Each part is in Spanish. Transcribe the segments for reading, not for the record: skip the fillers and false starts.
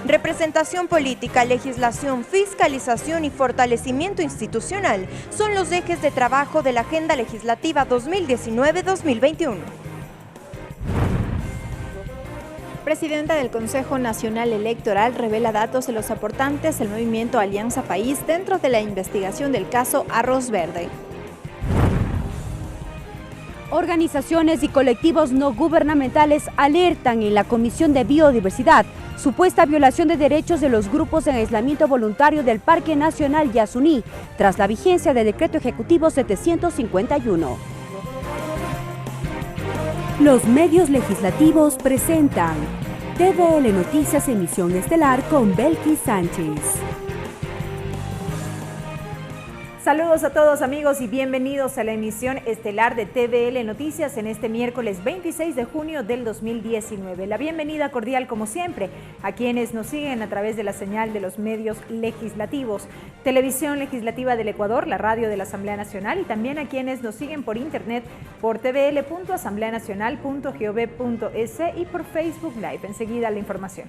Representación política, legislación, fiscalización y fortalecimiento institucional son los ejes de trabajo de la Agenda Legislativa 2019-2021. Presidenta del Consejo Nacional Electoral revela datos de los aportantes del movimiento Alianza País dentro de la investigación del caso Arroz Verde. Organizaciones y colectivos no gubernamentales alertan en la Comisión de Biodiversidad supuesta violación de derechos de los grupos en aislamiento voluntario del Parque Nacional Yasuní tras la vigencia del Decreto Ejecutivo 751. Los medios legislativos presentan TVL Noticias Emisión Estelar con Belkis Sánchez. Saludos a todos amigos y bienvenidos a la emisión estelar de TVL Noticias en este miércoles 26 de junio del 2019. La bienvenida cordial como siempre a quienes nos siguen a través de la señal de los medios legislativos, Televisión Legislativa del Ecuador, la radio de la Asamblea Nacional y también a quienes nos siguen por internet por tvl.asambleanacional.gov.es y por Facebook Live. Enseguida la información.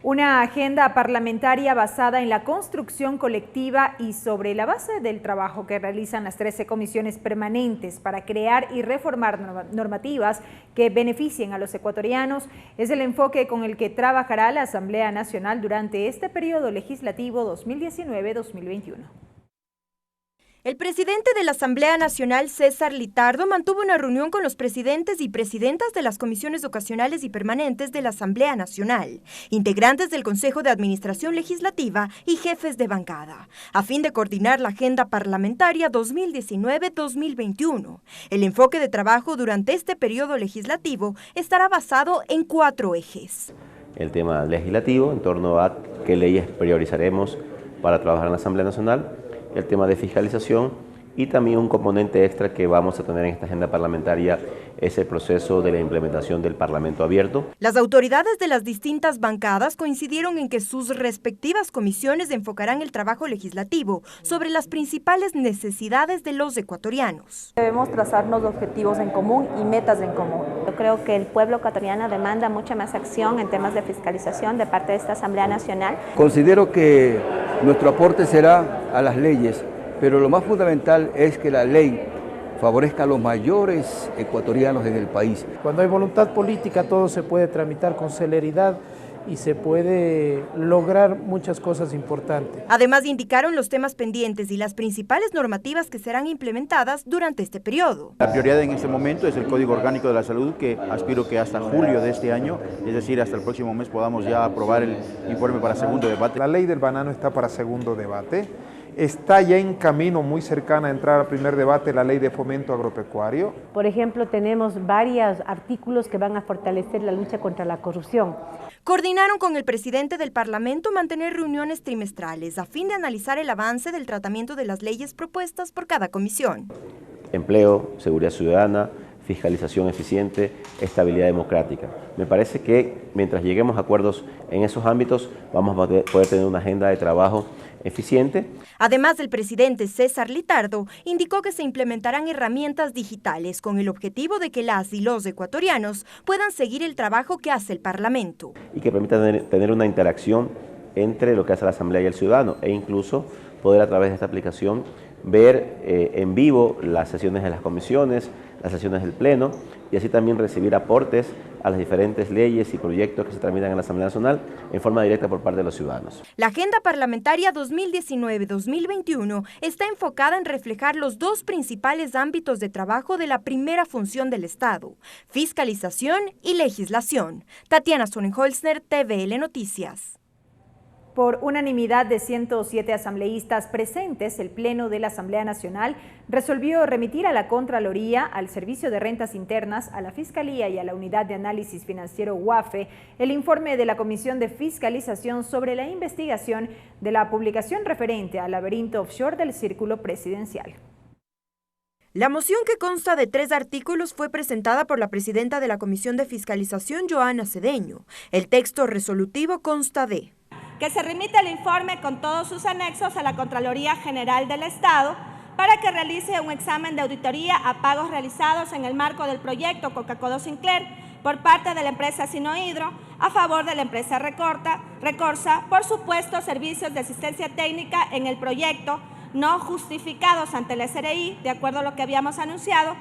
Una agenda parlamentaria basada en la construcción colectiva y sobre la base del trabajo que realizan las 13 comisiones permanentes para crear y reformar normativas que beneficien a los ecuatorianos es el enfoque con el que trabajará la Asamblea Nacional durante este periodo legislativo 2019-2021. El presidente de la Asamblea Nacional, César Litardo, mantuvo una reunión con los presidentes y presidentas de las comisiones ocasionales y permanentes de la Asamblea Nacional, integrantes del Consejo de Administración Legislativa y jefes de bancada, a fin de coordinar la agenda parlamentaria 2019-2021. El enfoque de trabajo durante este periodo legislativo estará basado en 4 ejes. El tema legislativo, en torno a qué leyes priorizaremos para trabajar en la Asamblea Nacional, el tema de fiscalización y también un componente extra que vamos a tener en esta agenda parlamentaria es el proceso de la implementación del Parlamento abierto. Las autoridades de las distintas bancadas coincidieron en que sus respectivas comisiones enfocarán el trabajo legislativo sobre las principales necesidades de los ecuatorianos. Debemos trazarnos objetivos en común y metas en común. Yo creo que el pueblo ecuatoriano demanda mucha más acción en temas de fiscalización de parte de esta Asamblea Nacional. Considero que nuestro aporte será a las leyes, pero lo más fundamental es que la ley favorezca a los mayores ecuatorianos en el país. Cuando hay voluntad política todo se puede tramitar con celeridad y se puede lograr muchas cosas importantes. Además indicaron los temas pendientes y las principales normativas que serán implementadas durante este periodo. La prioridad en este momento es el Código Orgánico de la Salud, que aspiro que hasta julio de este año, es decir, hasta el próximo mes, podamos ya aprobar el informe para segundo debate. La ley del banano está para segundo debate. Está ya en camino, muy cercana a entrar al primer debate, la ley de fomento agropecuario. Por ejemplo, tenemos varios artículos que van a fortalecer la lucha contra la corrupción. Coordinaron con el presidente del Parlamento mantener reuniones trimestrales a fin de analizar el avance del tratamiento de las leyes propuestas por cada comisión. Empleo, seguridad ciudadana, fiscalización eficiente, estabilidad democrática. Me parece que mientras lleguemos a acuerdos en esos ámbitos, vamos a poder tener una agenda de trabajo eficiente. Además, el presidente César Litardo indicó que se implementarán herramientas digitales con el objetivo de que las y los ecuatorianos puedan seguir el trabajo que hace el Parlamento. Y que permita tener una interacción entre lo que hace la Asamblea y el ciudadano e incluso poder a través de esta aplicación ver en vivo las sesiones de las comisiones, las sesiones del Pleno y así también recibir aportes a las diferentes leyes y proyectos que se tramitan en la Asamblea Nacional en forma directa por parte de los ciudadanos. La Agenda Parlamentaria 2019-2021 está enfocada en reflejar los 2 principales ámbitos de trabajo de la primera función del Estado, fiscalización y legislación. Tatiana Sonnenholzner, TVL Noticias. Por unanimidad de 107 asambleístas presentes, el Pleno de la Asamblea Nacional resolvió remitir a la Contraloría, al Servicio de Rentas Internas, a la Fiscalía y a la Unidad de Análisis Financiero UAFE el informe de la Comisión de Fiscalización sobre la investigación de la publicación referente al laberinto offshore del Círculo Presidencial. La moción, que consta de 3 artículos, fue presentada por la presidenta de la Comisión de Fiscalización, Joana Cedeño. El texto resolutivo consta de: que se remita el informe con todos sus anexos a la Contraloría General del Estado para que realice un examen de auditoría a pagos realizados en el marco del proyecto Coca-Cola Sinclair por parte de la empresa Sinohidro a favor de la empresa Recorsa por supuestos servicios de asistencia técnica en el proyecto no justificados ante la SRI, de acuerdo a lo que habíamos anunciado,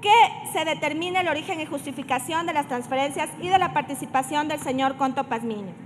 que se determine el origen y justificación de las transferencias y de la participación del señor Conto Pazmiño.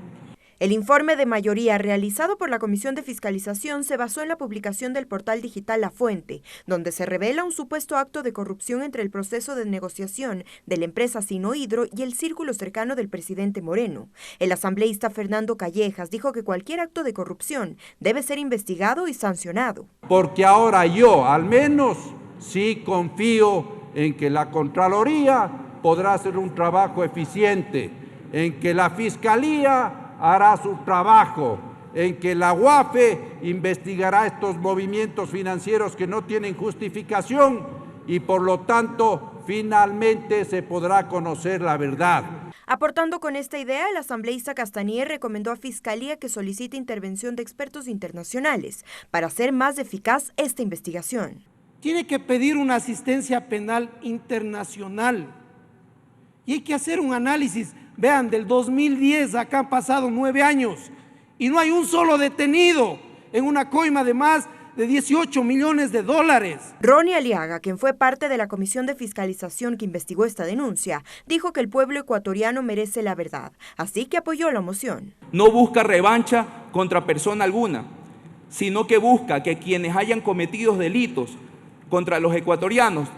El informe de mayoría realizado por la Comisión de Fiscalización se basó en la publicación del portal digital La Fuente, donde se revela un supuesto acto de corrupción entre el proceso de negociación de la empresa Sinohidro y el círculo cercano del presidente Moreno. El asambleísta Fernando Callejas dijo que cualquier acto de corrupción debe ser investigado y sancionado. Porque ahora yo, al menos, sí confío en que la Contraloría podrá hacer un trabajo eficiente, en que la Fiscalía hará su trabajo, en que la UAFE investigará estos movimientos financieros que no tienen justificación y por lo tanto finalmente se podrá conocer la verdad. Aportando con esta idea, el asambleísta Castanier recomendó a Fiscalía que solicite intervención de expertos internacionales para hacer más eficaz esta investigación. Tiene que pedir una asistencia penal internacional y hay que hacer un análisis. Vean, del 2010 acá han pasado 9 años y no hay un solo detenido en una coima de más de 18 millones de dólares. Ronnie Aliaga, quien fue parte de la comisión de fiscalización que investigó esta denuncia, dijo que el pueblo ecuatoriano merece la verdad, así que apoyó la moción. No busca revancha contra persona alguna, sino que busca que quienes hayan cometido delitos contra los ecuatorianos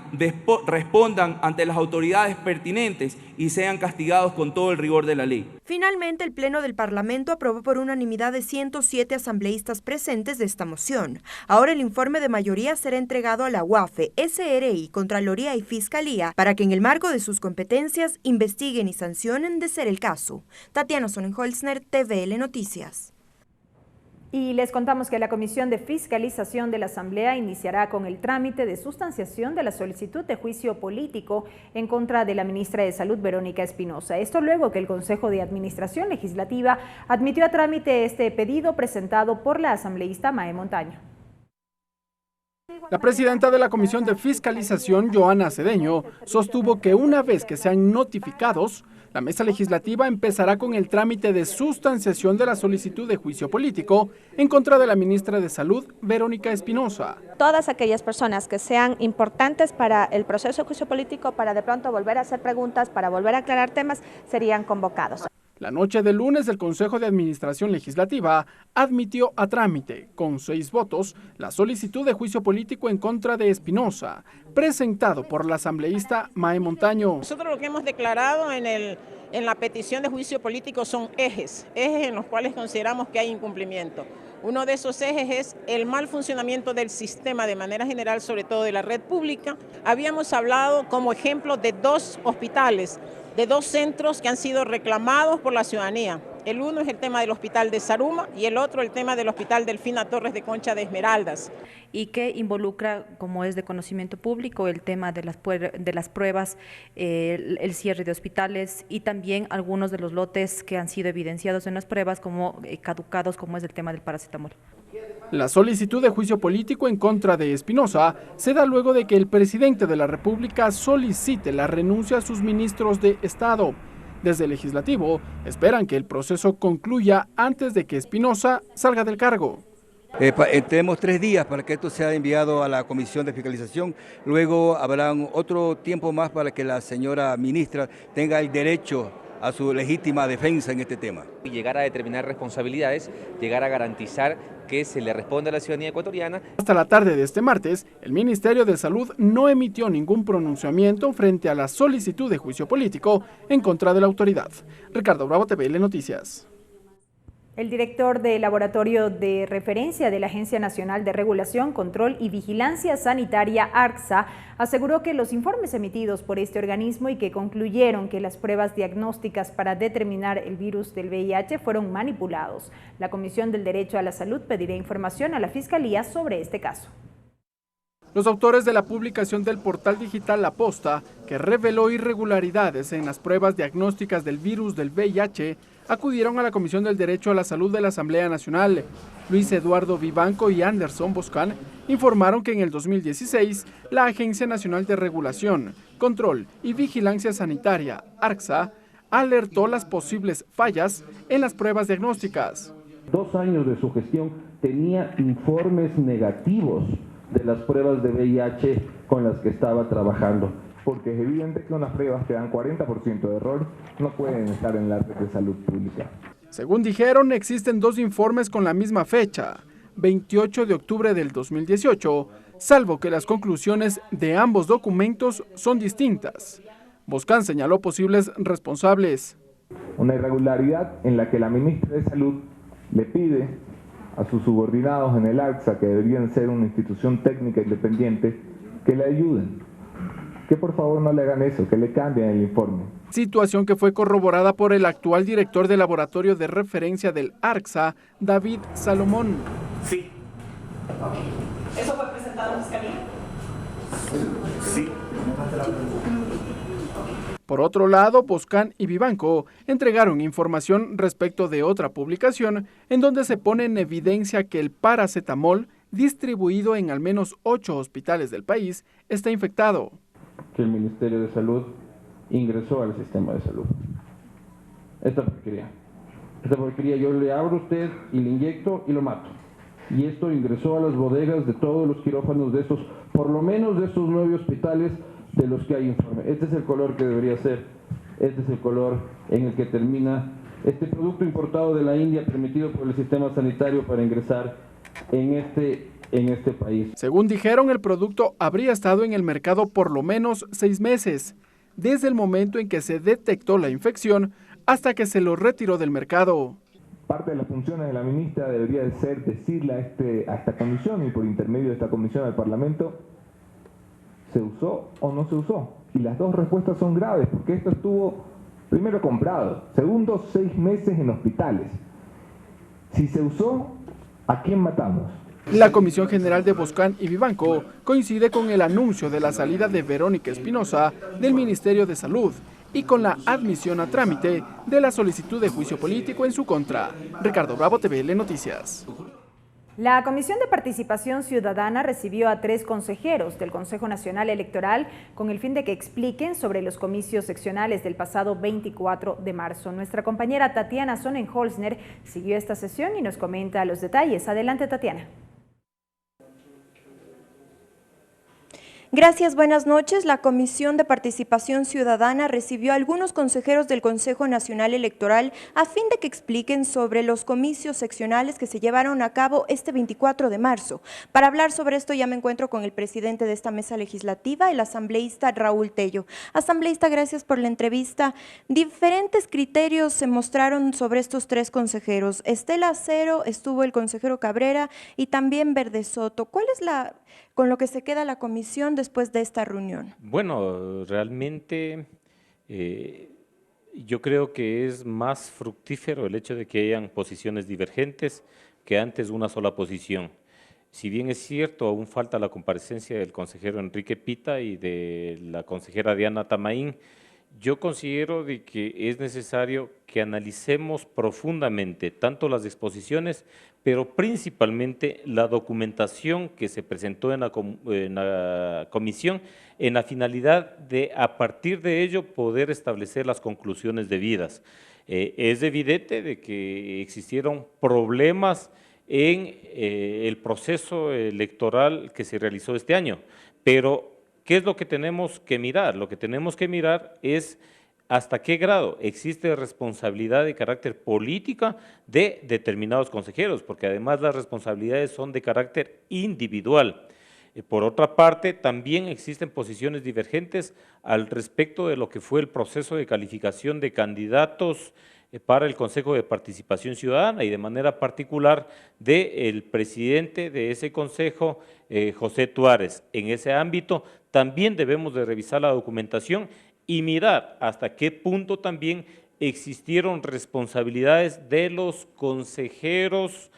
respondan ante las autoridades pertinentes y sean castigados con todo el rigor de la ley. Finalmente, el Pleno del Parlamento aprobó por unanimidad de 107 asambleístas presentes de esta moción. Ahora el informe de mayoría será entregado a la UAFE, SRI, Contraloría y Fiscalía para que en el marco de sus competencias investiguen y sancionen de ser el caso. Tatiana Sonnenholzner, TVL Noticias. Y les contamos que la Comisión de Fiscalización de la Asamblea iniciará con el trámite de sustanciación de la solicitud de juicio político en contra de la ministra de Salud, Verónica Espinosa. Esto luego que el Consejo de Administración Legislativa admitió a trámite este pedido presentado por la asambleísta Mae Montaño. La presidenta de la Comisión de Fiscalización, Joana Cedeño, sostuvo que una vez que sean notificados, la mesa legislativa empezará con el trámite de sustanciación de la solicitud de juicio político en contra de la ministra de Salud, Verónica Espinosa. Todas aquellas personas que sean importantes para el proceso de juicio político, para de pronto volver a hacer preguntas, para volver a aclarar temas, serían convocados. La noche del lunes, el Consejo de Administración Legislativa admitió a trámite, con 6 votos, la solicitud de juicio político en contra de Espinosa, presentado por la asambleísta Mae Montaño. Nosotros lo que hemos declarado en la petición de juicio político son ejes en los cuales consideramos que hay incumplimiento. Uno de esos ejes es el mal funcionamiento del sistema de manera general, sobre todo de la red pública. Habíamos hablado como ejemplo de 2 hospitales, de 2 centros que han sido reclamados por la ciudadanía. El uno es el tema del hospital de Zaruma y el otro el tema del hospital Delfina Torres de Concha de Esmeraldas. Y que involucra, como es de conocimiento público, el tema de las pruebas, el cierre de hospitales y también algunos de los lotes que han sido evidenciados en las pruebas como caducados, como es el tema del paracetamol. La solicitud de juicio político en contra de Espinosa se da luego de que el presidente de la República solicite la renuncia a sus ministros de Estado. Desde el Legislativo esperan que el proceso concluya antes de que Espinosa salga del cargo. Tenemos 3 días para que esto sea enviado a la Comisión de Fiscalización. Luego habrá otro tiempo más para que la señora ministra tenga el derecho a su legítima defensa en este tema. Llegar a determinar responsabilidades, llegar a garantizar que se le responda a la ciudadanía ecuatoriana. Hasta la tarde de este martes, el Ministerio de Salud no emitió ningún pronunciamiento frente a la solicitud de juicio político en contra de la autoridad. Ricardo Bravo, TVL Noticias. El director del Laboratorio de Referencia de la Agencia Nacional de Regulación, Control y Vigilancia Sanitaria, ARCSA, aseguró que los informes emitidos por este organismo y que concluyeron que las pruebas diagnósticas para determinar el virus del VIH fueron manipulados. La Comisión del Derecho a la Salud pedirá información a la Fiscalía sobre este caso. Los autores de la publicación del portal digital La Posta, que reveló irregularidades en las pruebas diagnósticas del virus del VIH, acudieron a la Comisión del Derecho a la Salud de la Asamblea Nacional. Luis Eduardo Vivanco y Anderson Boscan informaron que en el 2016 la Agencia Nacional de Regulación, Control y Vigilancia Sanitaria, ARCSA, alertó las posibles fallas en las pruebas diagnósticas. 2 años de su gestión tenía informes negativos de las pruebas de VIH con las que estaba trabajando, porque es evidente que unas pruebas que dan 40% de error no pueden estar en la red de salud pública. Según dijeron, existen 2 informes con la misma fecha, 28 de octubre del 2018, salvo que las conclusiones de ambos documentos son distintas. Boscan señaló posibles responsables. Una irregularidad en la que la ministra de Salud le pide a sus subordinados en el ARCSA, que deberían ser una institución técnica independiente, que le ayuden. Que por favor no le hagan eso, que le cambien el informe. Situación que fue corroborada por el actual director del laboratorio de referencia del ARCSA, David Salomón. Sí. ¿Eso fue presentado en fiscalía? Sí. Por otro lado, Boscan y Vivanco entregaron información respecto de otra publicación en donde se pone en evidencia que el paracetamol, distribuido en al menos 8 hospitales del país, está infectado. Que el Ministerio de Salud ingresó al sistema de salud. Esta porquería yo le abro a usted y le inyecto y lo mato. Y esto ingresó a las bodegas de todos los quirófanos de esos, por lo menos de esos 9 hospitales de los que hay informe. Este es el color que debería ser, este es el color en el que termina este producto importado de la India permitido por el sistema sanitario para ingresar en este país. Según dijeron, el producto habría estado en el mercado por lo menos 6 meses, desde el momento en que se detectó la infección hasta que se lo retiró del mercado. Parte de las funciones de la ministra debería de ser decirle a esta comisión y por intermedio de esta comisión al Parlamento, ¿se usó o no se usó? Y las 2 respuestas son graves, porque esto estuvo, primero, comprado, segundo, 6 meses en hospitales. Si se usó, ¿a quién matamos? La Comisión General de Boscan y Vivanco coincide con el anuncio de la salida de Verónica Espinosa del Ministerio de Salud y con la admisión a trámite de la solicitud de juicio político en su contra. Ricardo Bravo, TVL Noticias. La Comisión de Participación Ciudadana recibió a 3 consejeros del Consejo Nacional Electoral con el fin de que expliquen sobre los comicios seccionales del pasado 24 de marzo. Nuestra compañera Tatiana Sonnenholzner siguió esta sesión y nos comenta los detalles. Adelante, Tatiana. Gracias, buenas noches. La Comisión de Participación Ciudadana recibió a algunos consejeros del Consejo Nacional Electoral a fin de que expliquen sobre los comicios seccionales que se llevaron a cabo este 24 de marzo. Para hablar sobre esto ya me encuentro con el presidente de esta mesa legislativa, el asambleísta Raúl Tello. Asambleísta, gracias por la entrevista. Diferentes criterios se mostraron sobre estos 3 consejeros. Estela Acero, estuvo el consejero Cabrera y también Verde Soto. ¿Cuál es con lo que se queda la comisión después de esta reunión? Bueno, realmente yo creo que es más fructífero el hecho de que hayan posiciones divergentes que antes una sola posición. Si bien es cierto, aún falta la comparecencia del consejero Enrique Pita y de la consejera Diana Tamaín, yo considero de que es necesario que analicemos profundamente tanto las exposiciones, pero principalmente la documentación que se presentó en la comisión en la finalidad de, a partir de ello, poder establecer las conclusiones debidas. Es evidente de que existieron problemas en el proceso electoral que se realizó este año, pero ¿qué es lo que tenemos que mirar? Lo que tenemos que mirar es hasta qué grado existe responsabilidad de carácter política de determinados consejeros, porque además las responsabilidades son de carácter individual. Por otra parte, también existen posiciones divergentes al respecto de lo que fue el proceso de calificación de candidatos para el Consejo de Participación Ciudadana y de manera particular del presidente de ese consejo, José Tuárez. En ese ámbito también debemos de revisar la documentación y mirar hasta qué punto también existieron responsabilidades de los consejeros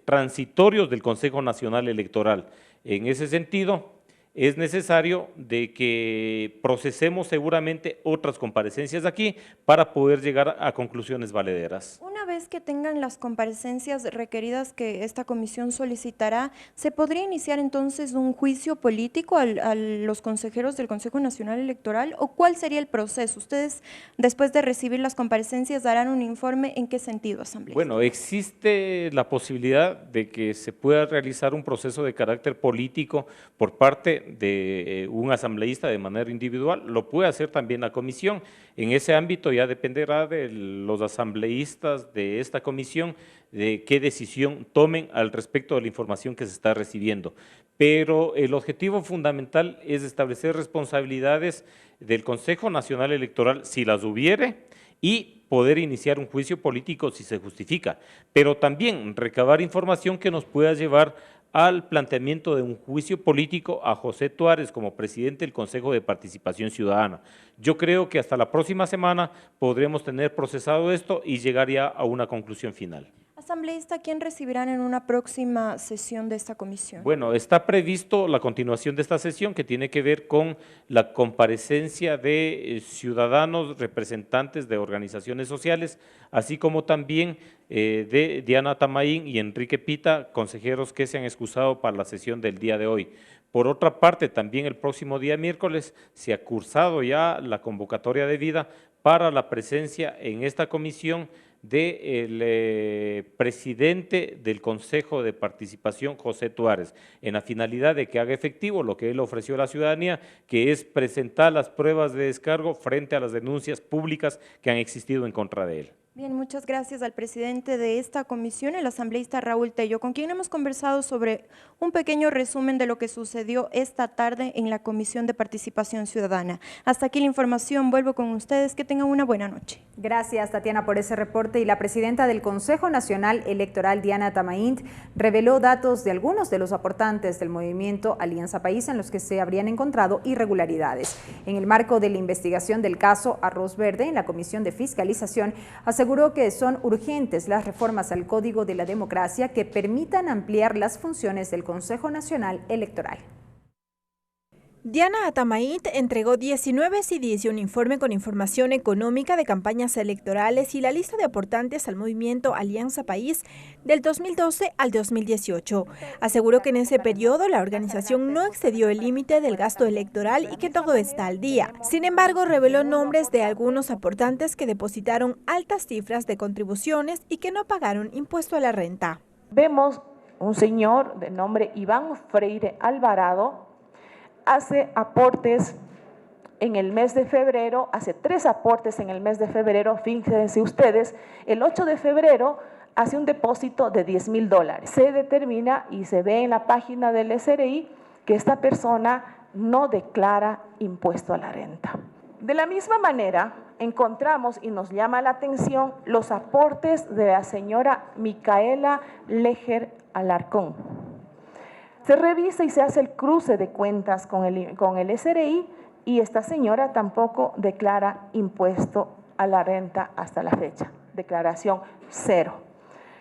transitorios del Consejo Nacional Electoral. En ese sentido, es necesario de que procesemos seguramente otras comparecencias aquí para poder llegar a conclusiones valederas. Una vez que tengan las comparecencias requeridas que esta comisión solicitará, ¿se podría iniciar entonces un juicio político a los consejeros del Consejo Nacional Electoral? ¿O cuál sería el proceso? Ustedes, después de recibir las comparecencias, darán un informe. ¿En qué sentido, asambleísta? Bueno, existe la posibilidad de que se pueda realizar un proceso de carácter político por parte de un asambleísta de manera individual. Lo puede hacer también la comisión. En ese ámbito ya dependerá de los asambleístas de esta comisión de qué decisión tomen al respecto de la información que se está recibiendo. Pero el objetivo fundamental es establecer responsabilidades del Consejo Nacional Electoral, si las hubiere, y poder iniciar un juicio político si se justifica, pero también recabar información que nos pueda llevar al planteamiento de un juicio político a José Tuárez como presidente del Consejo de Participación Ciudadana. Yo creo que hasta la próxima semana podremos tener procesado esto y llegar ya a una conclusión final. Asambleísta, ¿quién recibirán en una próxima sesión de esta comisión? Bueno, está previsto la continuación de esta sesión que tiene que ver con la comparecencia de ciudadanos, representantes de organizaciones sociales, así como también de Diana Tamaín y Enrique Pita, consejeros que se han excusado para la sesión del día de hoy. Por otra parte, también el próximo día miércoles se ha cursado ya la convocatoria de vida para la presencia en esta comisión del presidente del Consejo de Participación, José Tuárez, en la finalidad de que haga efectivo lo que él ofreció a la ciudadanía, que es presentar las pruebas de descargo frente a las denuncias públicas que han existido en contra de él. Bien, muchas gracias al presidente de esta comisión, el asambleísta Raúl Tello, con quien hemos conversado sobre un pequeño resumen de lo que sucedió esta tarde en la Comisión de Participación Ciudadana. Hasta aquí la información, vuelvo con ustedes, que tengan una buena noche. Gracias, Tatiana, por ese reporte. Y la presidenta del Consejo Nacional Electoral, Diana Tamaín, reveló datos de algunos de los aportantes del movimiento Alianza País en los que se habrían encontrado irregularidades. En el marco de la investigación del caso Arroz Verde, en la Comisión de Fiscalización, aseguró que son urgentes las reformas al Código de la Democracia que permitan ampliar las funciones del Consejo Nacional Electoral. Diana Atamaín entregó 19 CDs y un informe con información económica de campañas electorales y la lista de aportantes al movimiento Alianza País del 2012 al 2018. Aseguró que en ese periodo la organización no excedió el límite del gasto electoral y que todo está al día. Sin embargo, reveló nombres de algunos aportantes que depositaron altas cifras de contribuciones y que no pagaron impuesto a la renta. Vemos un señor de nombre Iván Freire Alvarado, hace aportes en el mes de febrero, hace 3 aportes en el mes de febrero, fíjense ustedes, el 8 de febrero hace un depósito de $10,000. Se determina y se ve en la página del SRI que esta persona no declara impuesto a la renta. De la misma manera, encontramos y nos llama la atención los aportes de la señora Micaela Leger Alarcón. Se revisa y se hace el cruce de cuentas con el SRI y esta señora tampoco declara impuesto a la renta hasta la fecha, declaración 0.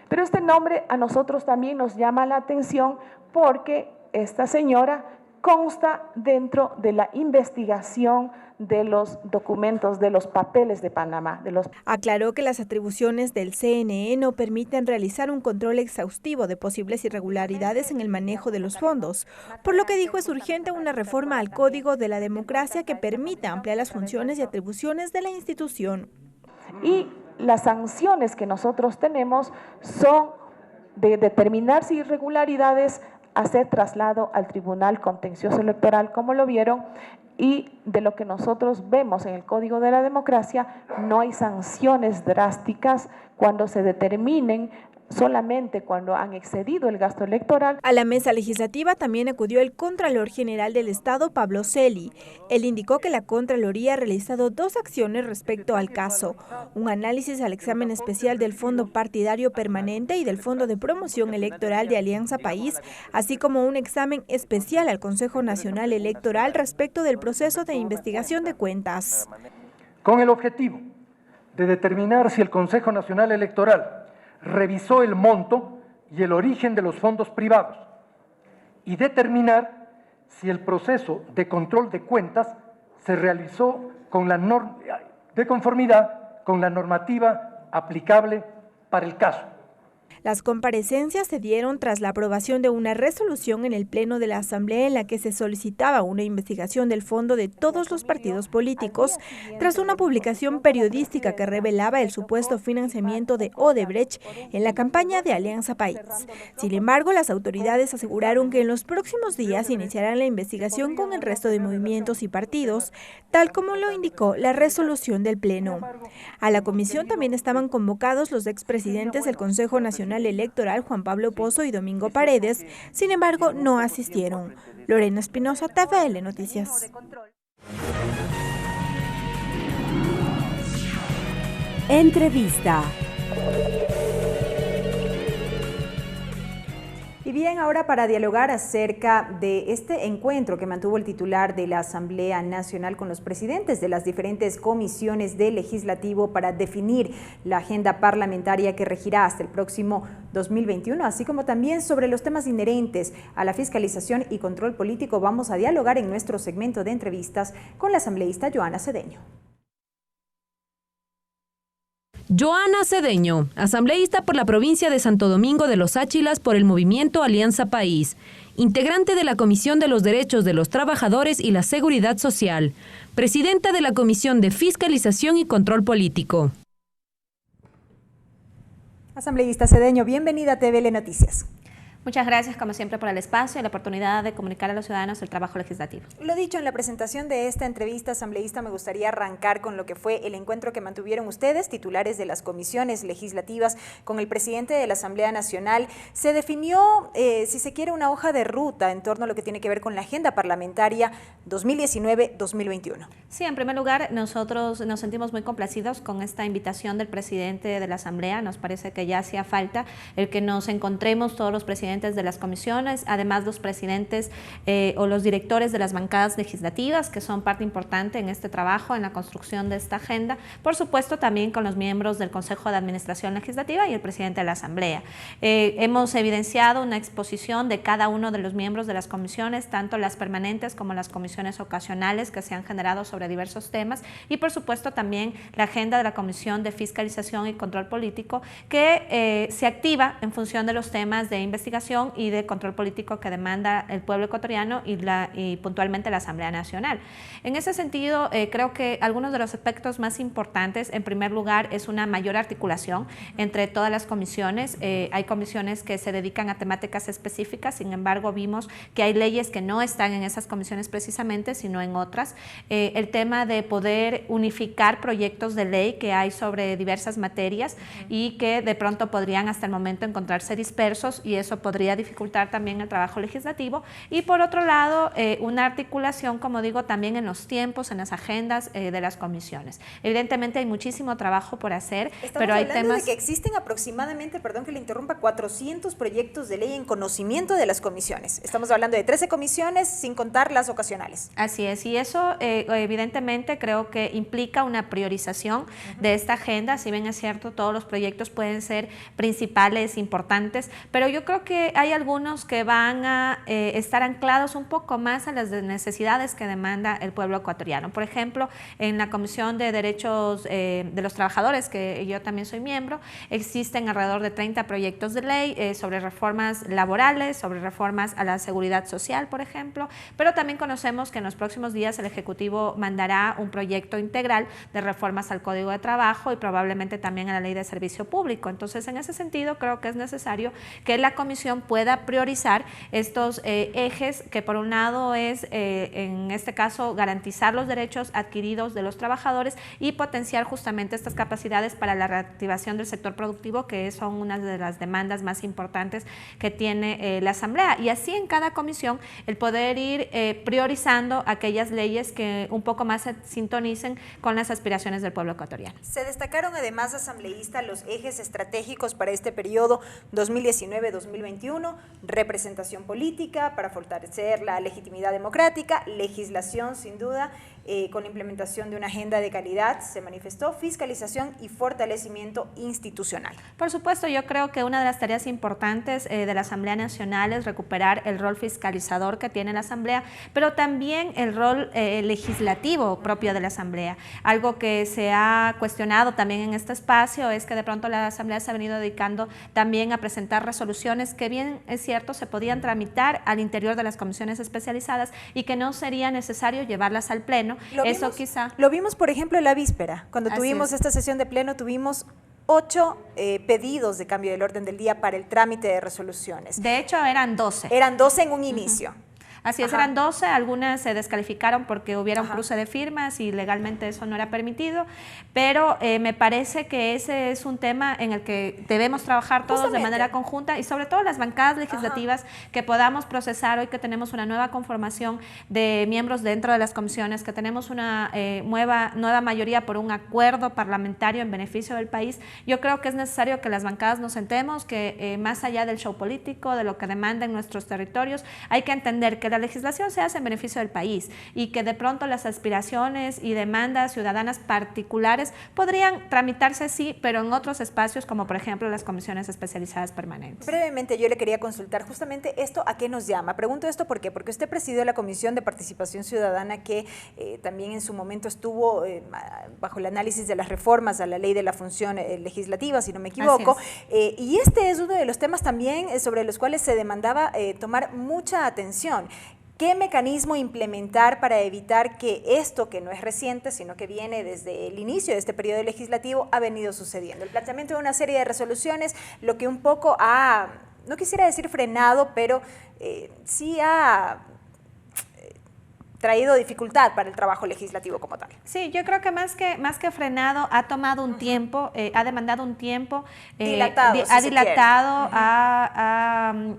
Pero este nombre a nosotros también nos llama la atención porque esta señora consta dentro de la investigación de los documentos, de los papeles de Panamá. Aclaró que las atribuciones del CNE no permiten realizar un control exhaustivo de posibles irregularidades en el manejo de los fondos, por lo que dijo es urgente una reforma al Código de la Democracia que permita ampliar las funciones y atribuciones de la institución. Y las sanciones que nosotros tenemos son de determinarse irregularidades, hacer traslado al Tribunal Contencioso Electoral, como lo vieron, y de lo que nosotros vemos en el Código de la Democracia, no hay sanciones drásticas cuando se determinen, solamente cuando han excedido el gasto electoral. A la mesa legislativa también acudió el Contralor General del Estado, Pablo Celi. Él indicó que la Contraloría ha realizado 2 acciones respecto al caso: un análisis al examen especial del Fondo Partidario Permanente y del Fondo de Promoción Electoral de Alianza País, así como un examen especial al Consejo Nacional Electoral respecto del proceso de investigación de cuentas. Con el objetivo de determinar si el Consejo Nacional Electoral revisó el monto y el origen de los fondos privados y determinar si el proceso de control de cuentas se realizó de conformidad con la normativa aplicable para el caso. Las comparecencias se dieron tras la aprobación de una resolución en el Pleno de la Asamblea en la que se solicitaba una investigación del fondo de todos los partidos políticos tras una publicación periodística que revelaba el supuesto financiamiento de Odebrecht en la campaña de Alianza País. Sin embargo, las autoridades aseguraron que en los próximos días iniciarán la investigación con el resto de movimientos y partidos, tal como lo indicó la resolución del Pleno. A la comisión también estaban convocados los expresidentes del Consejo Nacional Electoral, Juan Pablo Pozo y Domingo Paredes, sin embargo no asistieron. Lorena Espinosa, TVL Noticias. Entrevista. Y bien, ahora para dialogar acerca de este encuentro que mantuvo el titular de la Asamblea Nacional con los presidentes de las diferentes comisiones del Legislativo para definir la agenda parlamentaria que regirá hasta el próximo 2021, así como también sobre los temas inherentes a la fiscalización y control político, vamos a dialogar en nuestro segmento de entrevistas con la asambleísta Joana Cedeño. Joana Cedeño, asambleísta por la provincia de Santo Domingo de los Áchilas por el movimiento Alianza País, integrante de la Comisión de los Derechos de los Trabajadores y la Seguridad Social, presidenta de la Comisión de Fiscalización y Control Político. Asambleísta Cedeño, bienvenida a TVL Noticias. Muchas gracias, como siempre, por el espacio y la oportunidad de comunicar a los ciudadanos el trabajo legislativo. Lo dicho, en la presentación de esta entrevista, asambleísta, me gustaría arrancar con lo que fue el encuentro que mantuvieron ustedes, titulares de las comisiones legislativas, con el presidente de la Asamblea Nacional. Se definió, si se quiere, una hoja de ruta en torno a lo que tiene que ver con la agenda parlamentaria 2019-2021. Sí, en primer lugar, nosotros nos sentimos muy complacidos con esta invitación del presidente de la Asamblea. Nos parece que ya hacía falta el que nos encontremos todos los presidentes de las comisiones, además los presidentes o los directores de las bancadas legislativas, que son parte importante en este trabajo, en la construcción de esta agenda, por supuesto también con los miembros del Consejo de Administración Legislativa y el presidente de la Asamblea. Hemos evidenciado una exposición de cada uno de los miembros de las comisiones, tanto las permanentes como las comisiones ocasionales que se han generado sobre diversos temas, y por supuesto también la agenda de la Comisión de Fiscalización y Control Político, que se activa en función de los temas de investigación y de control político que demanda el pueblo ecuatoriano y puntualmente la Asamblea Nacional. En ese sentido, creo que algunos de los aspectos más importantes, en primer lugar, es una mayor articulación entre todas las comisiones. Hay comisiones que se dedican a temáticas específicas, sin embargo, vimos que hay leyes que no están en esas comisiones precisamente, sino en otras. El tema de poder unificar proyectos de ley que hay sobre diversas materias y que de pronto podrían hasta el momento encontrarse dispersos, y eso podría dificultar también el trabajo legislativo. Y por otro lado, una articulación, como digo, también en los tiempos, en las agendas de las comisiones. Evidentemente hay muchísimo trabajo por hacer, pero hay temas... de que existen aproximadamente, perdón que le interrumpa, 400 proyectos de ley en conocimiento de las comisiones. Estamos hablando de 13 comisiones, sin contar las ocasionales. Así es, y eso evidentemente creo que implica una priorización de esta agenda. Si bien es cierto, todos los proyectos pueden ser principales, importantes, pero yo creo que hay algunos que van a estar anclados un poco más a las necesidades que demanda el pueblo ecuatoriano. Por ejemplo, en la Comisión de Derechos de los Trabajadores, que yo también soy miembro, existen alrededor de 30 proyectos de ley sobre reformas laborales, sobre reformas a la seguridad social, por ejemplo, pero también conocemos que en los próximos días el Ejecutivo mandará un proyecto integral de reformas al Código de Trabajo y probablemente también a la Ley de Servicio Público. Entonces, en ese sentido, creo que es necesario que la Comisión pueda priorizar estos ejes, que por un lado es, en este caso, garantizar los derechos adquiridos de los trabajadores y potenciar justamente estas capacidades para la reactivación del sector productivo, que son una de las demandas más importantes que tiene la Asamblea. Y así en cada comisión el poder ir priorizando aquellas leyes que un poco más se sintonicen con las aspiraciones del pueblo ecuatoriano. Se destacaron además, asambleísta, los ejes estratégicos para este periodo 2019-2021, representación política para fortalecer la legitimidad democrática, legislación sin duda, con la implementación de una agenda de calidad, se manifestó fiscalización y fortalecimiento institucional. Por supuesto, yo creo que una de las tareas importantes de la Asamblea Nacional es recuperar el rol fiscalizador que tiene la Asamblea, pero también el rol legislativo propio de la Asamblea. Algo que se ha cuestionado también en este espacio es que de pronto la Asamblea se ha venido dedicando también a presentar resoluciones que, bien es cierto, se podían tramitar al interior de las comisiones especializadas y que no sería necesario llevarlas al Pleno. Lo vimos, por ejemplo, en la víspera, cuando tuvimos esta sesión de Pleno, tuvimos 8 pedidos de cambio del orden del día para el trámite de resoluciones. De hecho, eran 12. Eran 12 en un inicio. Así es, eran 12, algunas se descalificaron porque hubiera un cruce de firmas y legalmente eso no era permitido, pero me parece que ese es un tema en el que debemos trabajar todos de manera conjunta y sobre todo las bancadas legislativas que podamos procesar hoy que tenemos una nueva conformación de miembros dentro de las comisiones, que tenemos una nueva mayoría por un acuerdo parlamentario en beneficio del país. Yo creo que es necesario que las bancadas nos sentemos, que más allá del show político, de lo que demandan nuestros territorios, hay que entender que la legislación se hace en beneficio del país y que de pronto las aspiraciones y demandas ciudadanas particulares podrían tramitarse sí, pero en otros espacios como por ejemplo las comisiones especializadas permanentes. Brevemente yo le quería consultar justamente esto, ¿a qué nos llama? Pregunto esto ¿por qué? Porque usted presidió la Comisión de Participación Ciudadana que también en su momento estuvo bajo el análisis de las reformas a la ley de la función legislativa, si no me equivoco, y este es uno de los temas también sobre los cuales se demandaba tomar mucha atención. ¿Qué mecanismo implementar para evitar que esto, que no es reciente, sino que viene desde el inicio de este periodo legislativo, ha venido sucediendo? El planteamiento de una serie de resoluciones, lo que un poco ha, no quisiera decir frenado, pero sí ha traído dificultad para el trabajo legislativo como tal. Sí, yo creo que más que frenado, ha tomado un tiempo, ha demandado un tiempo,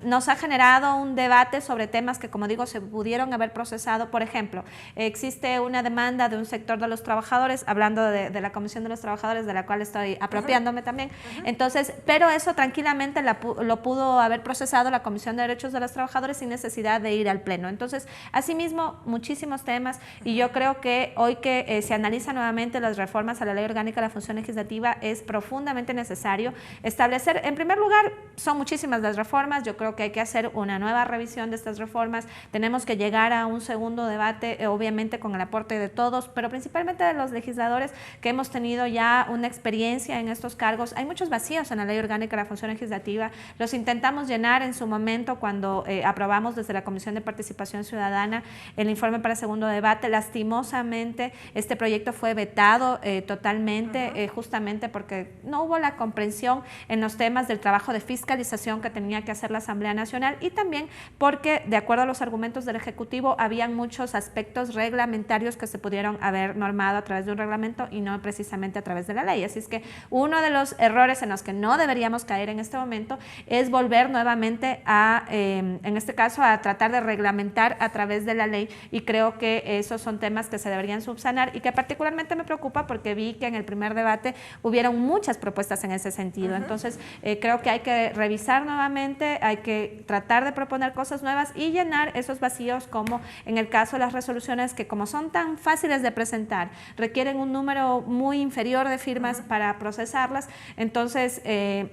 nos ha generado un debate sobre temas que, como digo, se pudieron haber procesado. Por ejemplo, existe una demanda de un sector de los trabajadores, hablando de la Comisión de los Trabajadores, de la cual estoy apropiándome también. Entonces, pero eso tranquilamente lo pudo haber procesado la Comisión de Derechos de los Trabajadores sin necesidad de ir al Pleno. Entonces, asimismo, muchísimos temas y yo creo que hoy que se analiza nuevamente las reformas a la Ley Orgánica de la Función Legislativa es profundamente necesario establecer, en primer lugar, son muchísimas las reformas, yo creo que hay que hacer una nueva revisión de estas reformas, tenemos que llegar a un segundo debate, obviamente con el aporte de todos, pero principalmente de los legisladores que hemos tenido ya una experiencia en estos cargos. Hay muchos vacíos en la Ley Orgánica de la Función Legislativa, los intentamos llenar en su momento cuando aprobamos desde la Comisión de Participación Ciudadana el informe para segundo debate. Lastimosamente este proyecto fue vetado totalmente, justamente porque no hubo la comprensión en los temas del trabajo de fiscalización que tenía que hacer la Asamblea Nacional y también porque, de acuerdo a los argumentos del Ejecutivo, habían muchos aspectos reglamentarios que se pudieron haber normado a través de un reglamento y no precisamente a través de la ley. Así es que uno de los errores en los que no deberíamos caer en este momento es volver nuevamente a, en este caso, a tratar de reglamentar a través de la ley, y creo que esos son temas que se deberían subsanar y que particularmente me preocupa porque vi que en el primer debate hubieron muchas propuestas en ese sentido. Entonces, creo que hay que revisar nuevamente, hay que tratar de proponer cosas nuevas y llenar esos vacíos, como en el caso de las resoluciones que, como son tan fáciles de presentar, requieren un número muy inferior de firmas para procesarlas, entonces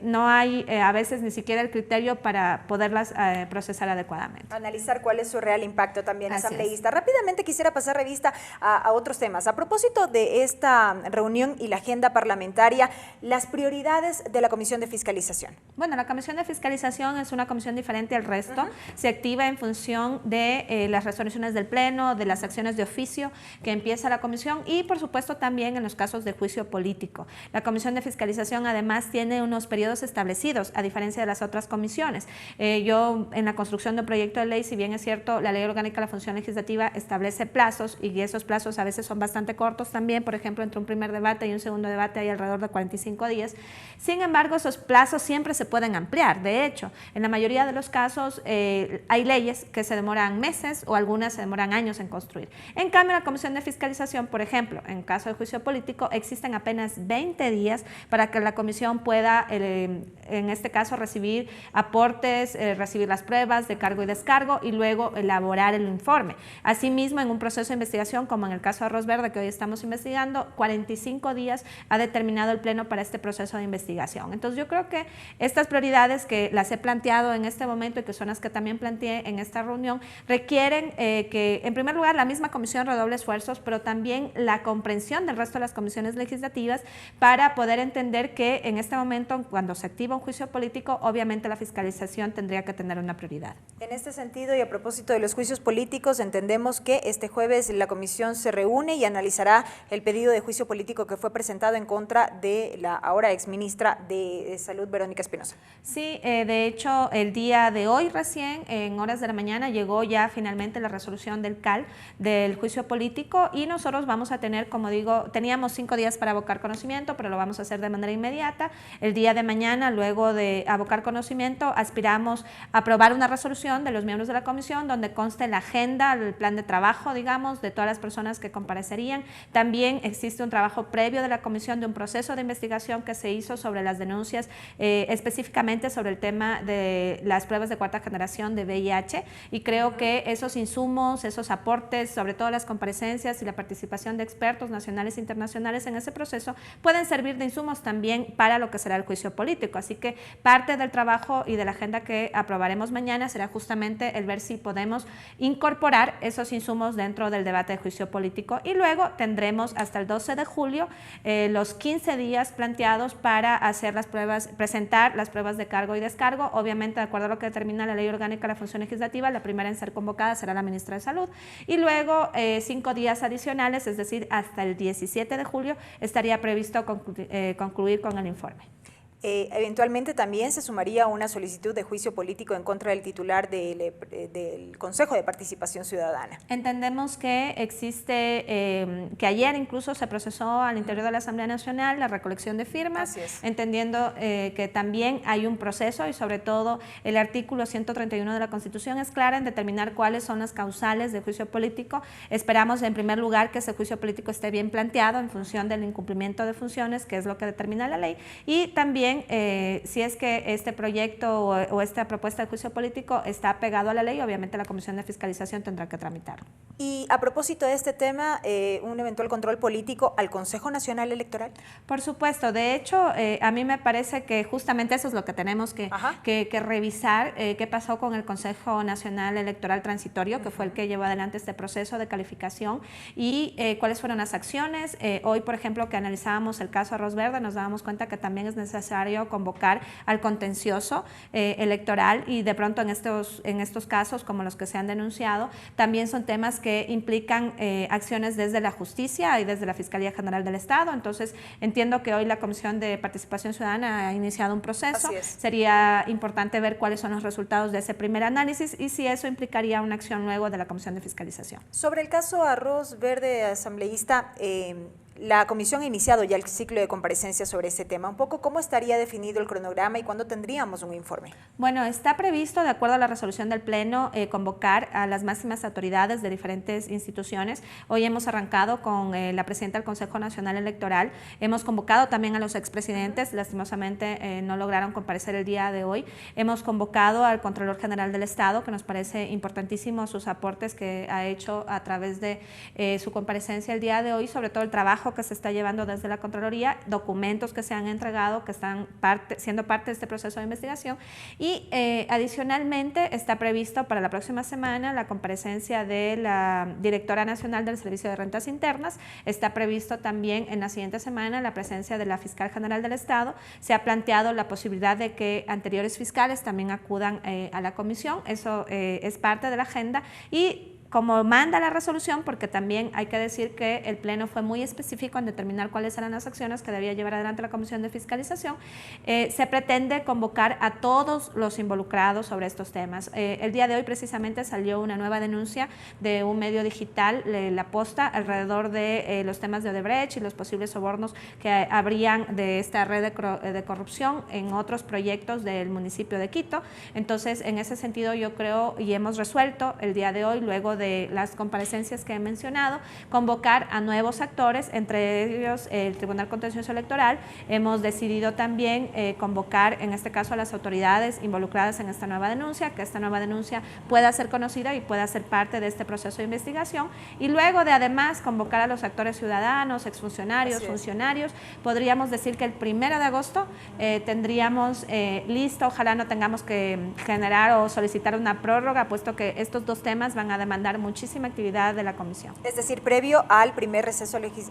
no hay a veces ni siquiera el criterio para poderlas procesar adecuadamente. Analizar cuál es su real impacto también asambleísta. Rápidamente quisiera pasar revista a otros temas. A propósito de esta reunión y la agenda parlamentaria, las prioridades de la Comisión de Fiscalización. Bueno, la Comisión de Fiscalización es una comisión diferente al resto. Se activa en función de las resoluciones del Pleno, de las acciones de oficio que empieza la comisión y, por supuesto, también en los casos de juicio político. La Comisión de Fiscalización, además, tiene unos periodos establecidos, a diferencia de las otras comisiones. Yo, en la construcción de un proyecto de ley, si bien es cierto, la Ley Orgánica de la Función Legislativa establece plazos y esos plazos a veces son bastante cortos también, por ejemplo, entre un primer debate y un segundo debate hay alrededor de 45 días. Sin embargo, esos plazos siempre se pueden ampliar. De hecho, en la mayoría de los casos hay leyes que se demoran meses o algunas se demoran años en construir. En cambio, la Comisión de Fiscalización, por ejemplo, en caso de juicio político, existen apenas 20 días para que la comisión pueda, en este caso, recibir aportes, recibir las pruebas de cargo y descargo y luego elaborar el informe. Así Asimismo, en un proceso de investigación, como en el caso de Arroz Verde que hoy estamos investigando, 45 días ha determinado el Pleno para este proceso de investigación. Entonces yo creo que estas prioridades que las he planteado en este momento y que son las que también planteé en esta reunión, requieren que, en primer lugar, la misma comisión redoble esfuerzos, pero también la comprensión del resto de las comisiones legislativas para poder entender que en este momento, cuando se activa un juicio político, obviamente la fiscalización tendría que tener una prioridad. En este sentido y a propósito de los juicios políticos, entendemos que este jueves la comisión se reúne y analizará el pedido de juicio político que fue presentado en contra de la ahora exministra de Salud, Verónica Espinosa. Sí, de hecho, el día de hoy recién, en horas de la mañana, llegó ya finalmente la resolución del CAL, del juicio político, y nosotros vamos a tener, como digo, teníamos 5 días para abocar conocimiento, pero lo vamos a hacer de manera inmediata. El día de mañana, luego de abocar conocimiento, aspiramos a aprobar una resolución de los miembros de la comisión donde conste la agenda, el plan de trabajo, digamos, de todas las personas que comparecerían. También existe un trabajo previo de la comisión de un proceso de investigación que se hizo sobre las denuncias, específicamente sobre el tema de las pruebas de cuarta generación de VIH, y creo que esos insumos, esos aportes, sobre todo las comparecencias y la participación de expertos nacionales e internacionales en ese proceso, pueden servir de insumos también para lo que será el juicio político. Así que parte del trabajo y de la agenda que aprobaremos mañana será justamente el ver si podemos incorporar esos insumos dentro del debate de juicio político, y luego tendremos hasta el 12 de julio los 15 días planteados para hacer las pruebas, presentar las pruebas de cargo y descargo. Obviamente, de acuerdo a lo que determina la Ley Orgánica de la Función Legislativa, la primera en ser convocada será la ministra de Salud, y luego 5 días adicionales, es decir, hasta el 17 de julio estaría previsto concluir con el informe. Eventualmente también se sumaría una solicitud de juicio político en contra del titular del Consejo de Participación Ciudadana. Entendemos que existe, que ayer incluso se procesó al interior de la Asamblea Nacional la recolección de firmas, entendiendo que también hay un proceso, y sobre todo el artículo 131 de la Constitución es clara en determinar cuáles son las causales de juicio político. Esperamos en primer lugar que ese juicio político esté bien planteado en función del incumplimiento de funciones, que es lo que determina la ley, y también si es que este proyecto o esta propuesta de juicio político está pegado a la ley, obviamente la Comisión de Fiscalización tendrá que tramitarlo. Y a propósito de este tema, un eventual control político al Consejo Nacional Electoral. Por supuesto, de hecho, a mí me parece que justamente eso es lo que tenemos que revisar, qué pasó con el Consejo Nacional Electoral Transitorio, que fue el que llevó adelante este proceso de calificación, y cuáles fueron las acciones. Hoy, por ejemplo, que analizábamos el caso Arroz Verde, nos dábamos cuenta que también es necesario convocar al contencioso electoral, y de pronto en estos casos, como los que se han denunciado, también son temas que implican acciones desde la justicia y desde la Fiscalía General del Estado. Entonces entiendo que hoy la Comisión de Participación Ciudadana ha iniciado un proceso. Sería importante ver cuáles son los resultados de ese primer análisis y si eso implicaría una acción luego de la Comisión de Fiscalización. Sobre el caso Arroz Verde, asambleísta, la comisión ha iniciado ya el ciclo de comparecencias sobre este tema. Un poco, ¿cómo estaría definido el cronograma y cuándo tendríamos un informe? Bueno, está previsto, de acuerdo a la resolución del Pleno, convocar a las máximas autoridades de diferentes instituciones. Hoy hemos arrancado con la presidenta del Consejo Nacional Electoral. Hemos convocado también a los expresidentes, lastimosamente no lograron comparecer el día de hoy. Hemos convocado al Contralor General del Estado, que nos parece importantísimo sus aportes que ha hecho a través de su comparecencia el día de hoy, sobre todo el trabajo que se está llevando desde la Contraloría, documentos que se han entregado, que están siendo parte de este proceso de investigación, y adicionalmente está previsto para la próxima semana la comparecencia de la Directora Nacional del Servicio de Rentas Internas. Está previsto también en la siguiente semana la presencia de la Fiscal General del Estado. Se ha planteado la posibilidad de que anteriores fiscales también acudan a la comisión. Eso es parte de la agenda, y como manda la resolución, porque también hay que decir que el Pleno fue muy específico en determinar cuáles eran las acciones que debía llevar adelante la Comisión de Fiscalización, se pretende convocar a todos los involucrados sobre estos temas. El día de hoy precisamente salió una nueva denuncia de un medio digital, La Posta, alrededor de los temas de Odebrecht y los posibles sobornos que habrían de esta red de corrupción en otros proyectos del municipio de Quito. Entonces, en ese sentido yo creo, y hemos resuelto el día de hoy, luego luego de las comparecencias que he mencionado, convocar a nuevos actores, entre ellos el Tribunal Contencioso Electoral. Hemos decidido también convocar, en este caso, a las autoridades involucradas en esta nueva denuncia, que esta nueva denuncia pueda ser conocida y pueda ser parte de este proceso de investigación, y luego de además convocar a los actores ciudadanos, exfuncionarios, funcionarios. Podríamos decir que el 1 de agosto tendríamos listo, ojalá no tengamos que generar o solicitar una prórroga, puesto que estos dos temas van a demandar muchísima actividad de la comisión. Es decir, previo al